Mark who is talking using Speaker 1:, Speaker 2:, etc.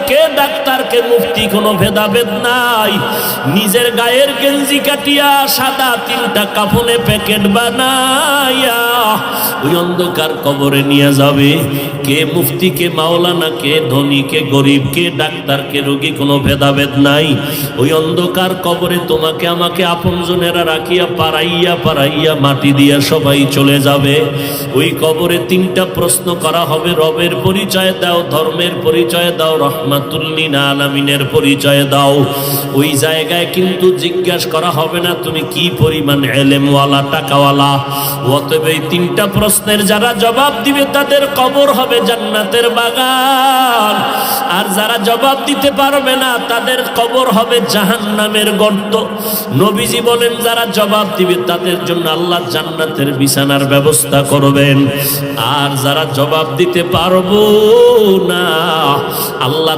Speaker 1: কে doctor কে মুফতি কোনো ভেদাভেদ নাই। নিজের গায়ের গেঞ্জি কাটিয়া সাদা 3টা কাফনে প্যাকেট বানাইয়া ওই অন্ধকার কবরে নিয়ে যাবে। কে মুফতি, কে মাওলানা, কে ধনী, কে গরিব, কে ডাক্তার, কে রোগী, কোনো ভেদাভেদ নাই। ওই অন্ধকার কবরে তোমাকে আমাকে আপনজনেরা রাখিয়া পাড়াইয়া পাড়াইয়া মাটি দিয়া সবাই চলে যাবে। ওই কবরে 3টা প্রশ্ন করা হবে। রবের পরিচয় দাও, ধর্মের পরিচয় দাও, রহমাতুল লিল আলামিনের পরিচয় দাও। ওই জায়গায় কিন্তু জিজ্ঞাসা করা হবে না তুমি কি পরিমাণ এলেমওয়ালা, টাকাওয়ালা। অতএব এই 3টা প্রশ্নের যারা জবাব দিবে তাদের কবর হবে জান্নাতের বাগান, আর যারা জবাব দিতে পারবে না তাদের কবর হবে জাহান্নামের গর্ত। নবীজি বলেন যারা জবাব দিবে তাদের জন্য আল্লাহ জান্নাতের বিছানার ব্যবস্থা করবেন, আর যারা জবাব দিতে পারবো না আল্লাহ